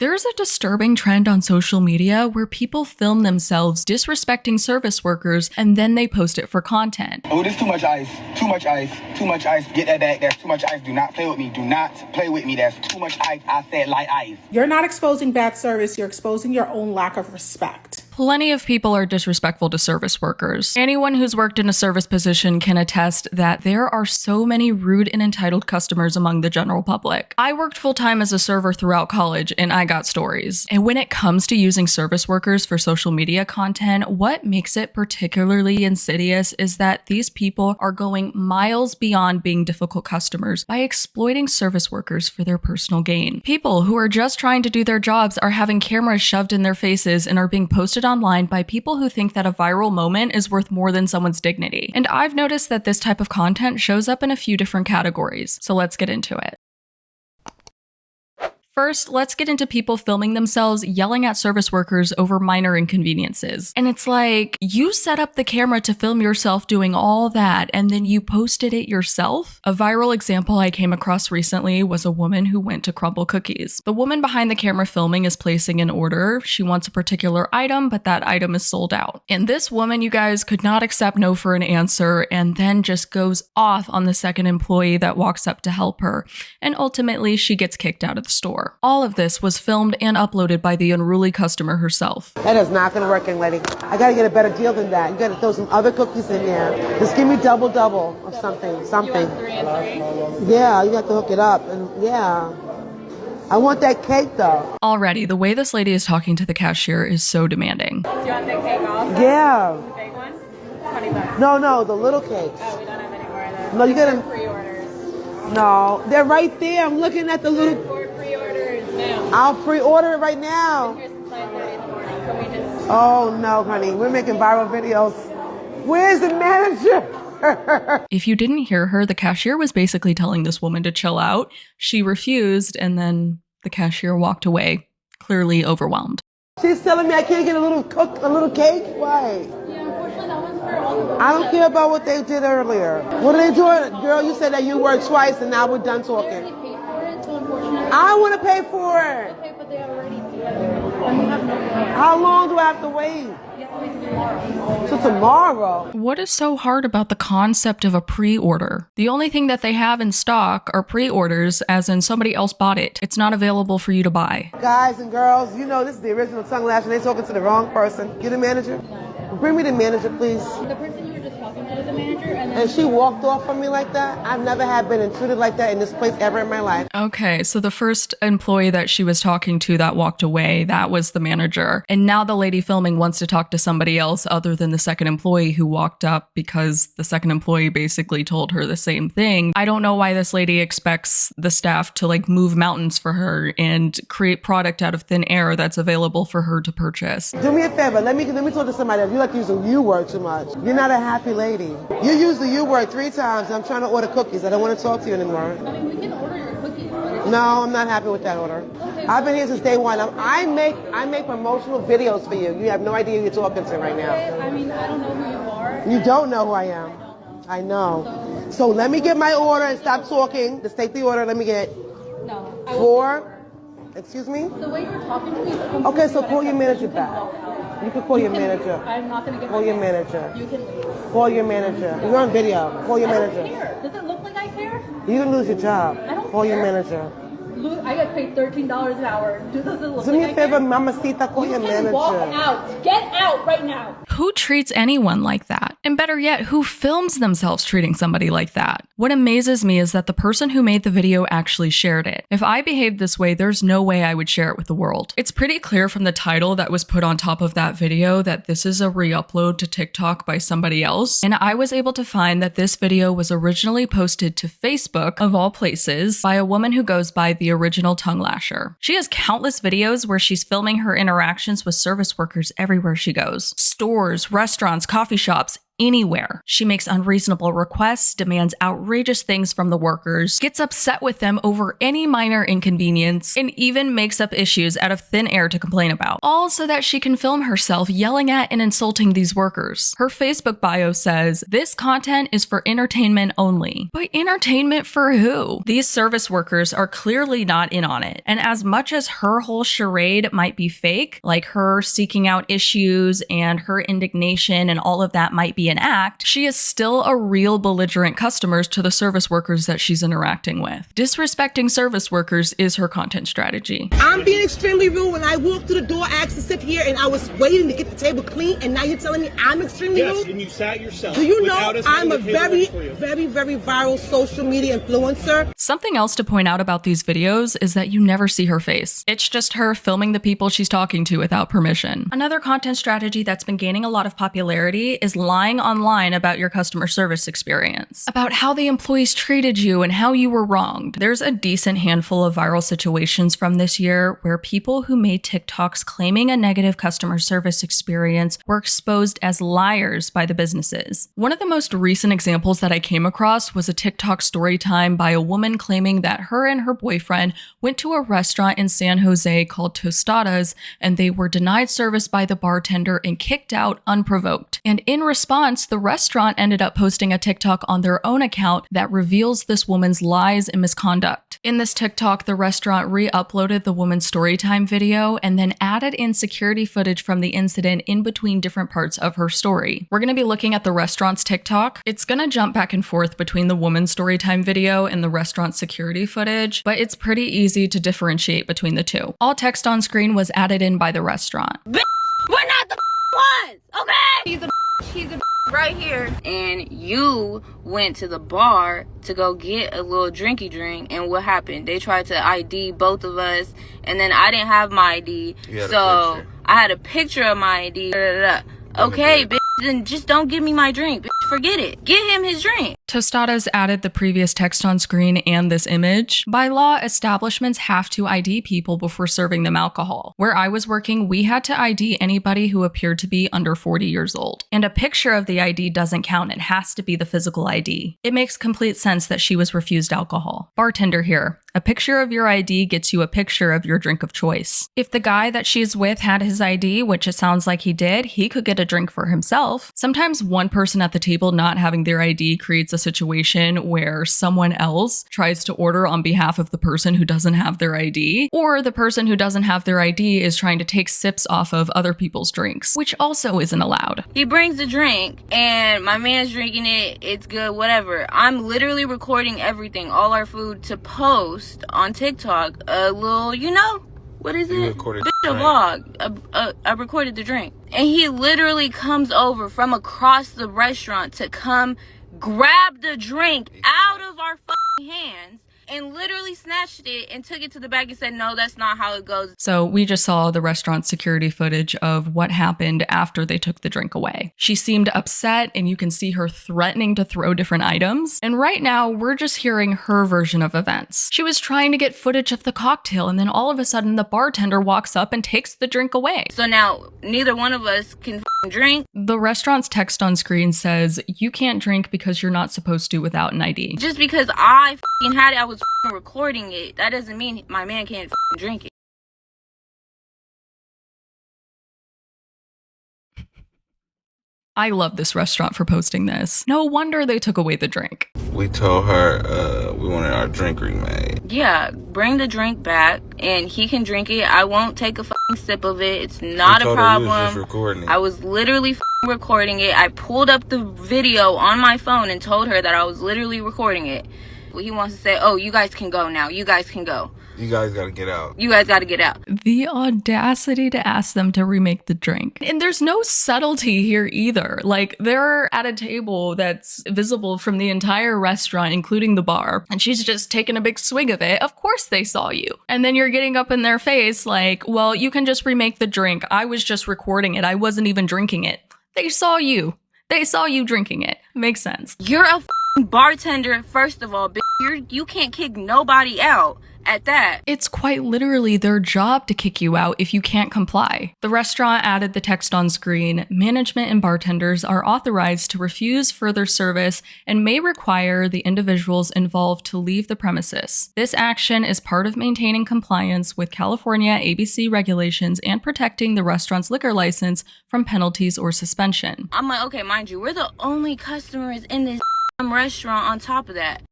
There's a disturbing trend on social media where people film themselves disrespecting service workers and then they post it for content. Oh, there's too much ice. Too much ice. Too much ice. Get that back. That's too much ice. Do not play with me. Do not play with me. That's too much ice. I said light ice. You're not exposing bad service. You're exposing your own lack of respect. Plenty of people are disrespectful to service workers. Anyone who's worked in a service position can attest that there are so many rude and entitled customers among the general public. I worked full-time as a server throughout college, and I got stories. And when it comes to using service workers for social media content, what makes it particularly insidious is that these people are going miles beyond being difficult customers by exploiting service workers for their personal gain. People who are just trying to do their jobs are having cameras shoved in their faces and are being posted online by people who think that a viral moment is worth more than someone's dignity. And I've noticed that this type of content shows up in a few different categories, so let's get into it. First, let's get into people filming themselves yelling at service workers over minor inconveniences. And it's like, you set up the camera to film yourself doing all that, and then you posted it yourself? A viral example I came across recently was a woman who went to crumble cookies. The woman behind the camera filming is placing an order. She wants a particular item, but that item is sold out. And this woman, you guys, could not accept no for an answer and then just goes off on the second employee that walks up to help her. And ultimately, she gets kicked out of the store. All of this was filmed and uploaded by the unruly customer herself. That is not going to work, young lady. I got to get a better deal than that. You got to throw some other cookies in there. Just give me double of something. You want 3 and 3? Yeah, you got to hook it up. And yeah, I want that cake though. Already, the way this lady is talking to the cashier is so demanding. Do you want the cake also? Yeah. The big one? $20. No, the little cakes. Oh, we don't have any more of those. No, you got to pre-orders. No, they're right there. I'm looking at the little. 4 pre-orders now. I'll pre-order it right now. Here's the 5:30 in the morning. Can we just... Oh no, honey, we're making viral videos. Where's the manager? If you didn't hear her, the cashier was basically telling this woman to chill out. She refused, and then the cashier walked away, clearly overwhelmed. She's telling me I can't get a little cake? Why? Yeah, unfortunately, that one's for all the... I don't care about what they did earlier. What are they doing? Girl, you said that you worked twice and now we're done They talking. already paid for it, so unfortunately... I want to pay for it. Okay, but they already paid. And we have no plan. How long do I have to wait? You have to wait till tomorrow. So tomorrow? What is so hard about the concept of a pre-order? The only thing that they have in stock are pre-orders, as in somebody else bought it. It's not available for you to buy. Guys and girls, you know this is the original tongue lash and they're talking to the wrong person. You the manager? Bring me the manager, please. The person you were just talking to is the manager, and then... And she walked off from me like that? I've never had been intruded like that in this place ever in my life. Okay, so the first employee that she was talking to that walked away, that was the manager. And now the lady filming wants to talk to somebody else other than the second employee who walked up because the second employee basically told her the same thing. I don't know why this lady expects the staff to like move mountains for her and create product out of thin air that's available for her to purchase. Do me a favor, let me talk to somebody else. You like to use the U word too much. You're not a happy lady. You use the U word 3 times and I'm trying to order cookies. I don't want to talk to you anymore. I mean, we can order your cookies, but it's... No, I'm not happy with that order. Okay. I've been here since day one. I make promotional videos for you. You have no idea who you're talking to right now. Okay, I mean, I don't know who you are. You don't know who I am. I know. So let me get my order and stop talking. Just take the order. Let me get No. 4. Excuse me? The way you're talking to me is... Okay, so call your manager back. You can call your manager. I'm not going to get... Call your manager. You can leave. Call your manager. You're on video. Call your I don't manager. care. Does it look like I care? You can lose your job. I don't Call your care. manager. I get paid $13 an hour. Does it look Do like me I a favor, care? mamacita, call You your can manager. walk out. Get out right now. Who treats anyone like that? And better yet, who films themselves treating somebody like that? What amazes me is that the person who made the video actually shared it. If I behaved this way, there's no way I would share it with the world. It's pretty clear from the title that was put on top of that video that this is a re-upload to TikTok by somebody else. And I was able to find that this video was originally posted to Facebook, of all places, by a woman who goes by the original tongue Lasher. She has countless videos where she's filming her interactions with service workers everywhere she goes. Stores, restaurants, coffee shops, anywhere. She makes unreasonable requests, demands outrageous things from the workers, gets upset with them over any minor inconvenience, and even makes up issues out of thin air to complain about, all so that she can film herself yelling at and insulting these workers. Her Facebook bio says, "This content is for entertainment only." But entertainment for who? These service workers are clearly not in on it, and as much as her whole charade might be fake, like her seeking out issues and her indignation and all of that might be an act, she is still a real belligerent customer to the service workers that she's interacting with. Disrespecting service workers is her content strategy. I'm being extremely rude. When I walked through the door, I asked to sit here and I was waiting to get the table clean, and now you're telling me I'm extremely rude? Yes, and you sat yourself. Do you know without us I'm a having the table very, ready for you. very viral social media influencer? Something else to point out about these videos is that you never see her face. It's just her filming the people she's talking to without permission. Another content strategy that's been gaining a lot of popularity is lying online about your customer service experience, about how the employees treated you and how you were wronged. There's a decent handful of viral situations from this year where people who made TikToks claiming a negative customer service experience were exposed as liars by the businesses. One of the most recent examples that I came across was a TikTok story time by a woman claiming that her and her boyfriend went to a restaurant in San Jose called Tostadas, and they were denied service by the bartender and kicked out unprovoked. And in response, the restaurant ended up posting a TikTok on their own account that reveals this woman's lies and misconduct. In this TikTok, the restaurant re-uploaded the woman's storytime video and then added in security footage from the incident in between different parts of her story. We're going to be looking at the restaurant's TikTok. It's going to jump back and forth between the woman's storytime video and the restaurant's security footage, but it's pretty easy to differentiate between the two. All text on screen was added in by the restaurant. We're not the ones, okay? He's a right here. And you went to the bar to go get a little drinky drink, and what happened? They tried to ID both of us, and then I didn't have my ID, so I had a picture of my ID. Okay, bitch, then just don't give me my drink. Bitch, forget it. Get him his drink. Tostadas added the previous text on screen and this image. By law, establishments have to ID people before serving them alcohol. Where I was working, we had to ID anybody who appeared to be under 40 years old. And a picture of the ID doesn't count. It has to be the physical ID. It makes complete sense that she was refused alcohol. Bartender here. A picture of your ID gets you a picture of your drink of choice. If the guy that she's with had his ID, which it sounds like he did, he could get a drink for himself. Sometimes one person at the table not having their ID creates a situation where someone else tries to order on behalf of the person who doesn't have their ID, or the person who doesn't have their ID is trying to take sips off of other people's drinks, which also isn't allowed. He brings the drink, and my man's drinking it. It's good, whatever. I'm literally recording everything, all our food, to post on TikTok. A little, what is it? Recorded a vlog. I recorded the drink. And he literally comes over from across the restaurant to come grab the drink out of our fucking hands and literally snatched it and took it to the back and said, no, that's not how it goes. So we just saw the restaurant security footage of what happened after they took the drink away. She seemed upset, and you can see her threatening to throw different items. And right now, we're just hearing her version of events. She was trying to get footage of the cocktail, and then all of a sudden, the bartender walks up and takes the drink away. So now, neither one of us can drink. The restaurant's text on screen says, you can't drink because you're not supposed to without an ID. Just because I had it, I was recording it, that doesn't mean my man can't drink it. I love this restaurant for posting this. No wonder they took away the drink. We told her we wanted our drink remade. Yeah, bring the drink back and he can drink it. I won't take a sip of it. It's not a problem. I was literally recording it. I pulled up the video on my phone and told her that I was literally recording it. He wants to say, oh, you guys can go now. You guys can go. You guys gotta get out. You guys gotta get out. The audacity to ask them to remake the drink. And there's no subtlety here either. Like, they're at a table that's visible from the entire restaurant, including the bar, and she's just taking a big swig of it. Of course they saw you. And then you're getting up in their face like, well, you can just remake the drink. I was just recording it. I wasn't even drinking it. They saw you. They saw you drinking it. Makes sense. You're a bartender, first of all, bitch. You can't kick nobody out at that. It's quite literally their job to kick you out if you can't comply. The restaurant added the text on screen, management and bartenders are authorized to refuse further service and may require the individuals involved to leave the premises. This action is part of maintaining compliance with California ABC regulations and protecting the restaurant's liquor license from penalties or suspension. I'm like, okay, mind you, we're the only customers in this restaurant on top of that.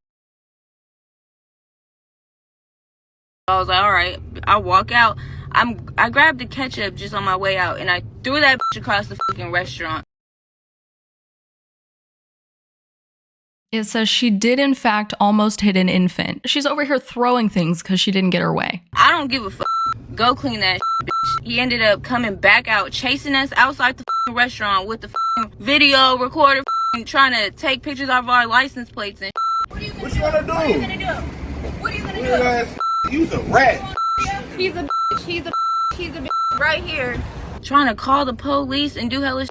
I was like, all right, I'll walk out. I grabbed the ketchup just on my way out and I threw that across the fucking restaurant. It says she did in fact almost hit an infant. She's over here throwing things because she didn't get her way. I don't give a fuck. Go clean that bitch. He ended up coming back out, chasing us outside the restaurant with the video recorder, trying to take pictures of our license plates and What you gonna do? What are you gonna do? What are you gonna do? You's a rat. he's a bitch right here. Trying to call the police and do hella shit.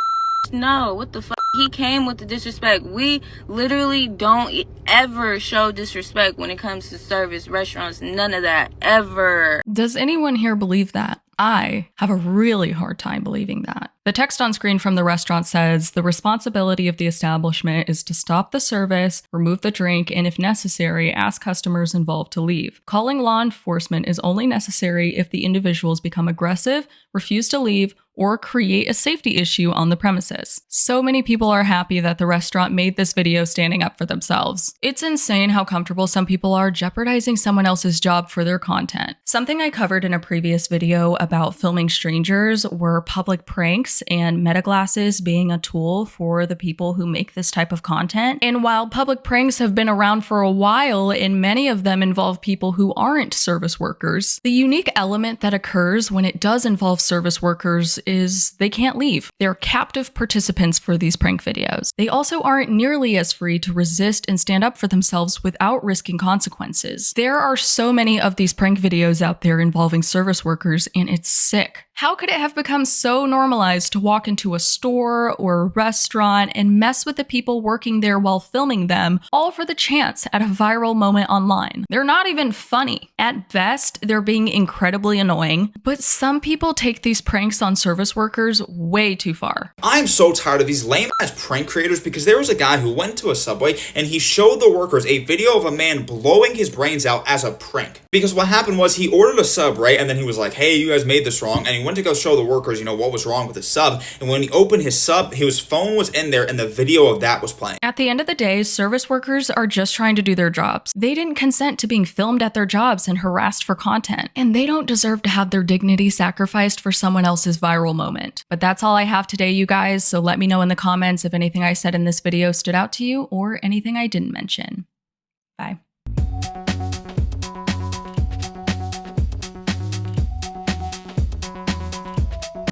No, what the fuck? He came with the disrespect. We literally don't ever show disrespect when it comes to service restaurants. None of that, ever. Does anyone here believe that? I have a really hard time believing that. The text on screen from the restaurant says, the responsibility of the establishment is to stop the service, remove the drink, and if necessary, ask customers involved to leave. Calling law enforcement is only necessary if the individuals become aggressive, refuse to leave, or create a safety issue on the premises. So many people are happy that the restaurant made this video standing up for themselves. It's insane how comfortable some people are jeopardizing someone else's job for their content. Something I covered in a previous video about filming strangers were public pranks and meta glasses being a tool for the people who make this type of content. And while public pranks have been around for a while and many of them involve people who aren't service workers, the unique element that occurs when it does involve service workers is they can't leave. They're captive participants for these prank videos. They also aren't nearly as free to resist and stand up for themselves without risking consequences. There are so many of these prank videos out there involving service workers, and it's sick. How could it have become so normalized to walk into a store or a restaurant and mess with the people working there while filming them, all for the chance at a viral moment online? They're not even funny. At best, they're being incredibly annoying, but some people take these pranks on service workers way too far. I'm so tired of these lame-ass prank creators because there was a guy who went to a Subway and he showed the workers a video of a man blowing his brains out as a prank. Because what happened was he ordered a sub, right? And then he was like, hey, you guys made this wrong. And he went to go show the workers, what was wrong with his sub. And when he opened his sub, his phone was in there and the video of that was playing. At the end of the day, service workers are just trying to do their jobs. They didn't consent to being filmed at their jobs and harassed for content. And they don't deserve to have their dignity sacrificed for someone else's viral moment. But that's all I have today, you guys. So let me know in the comments if anything I said in this video stood out to you or anything I didn't mention. Bye.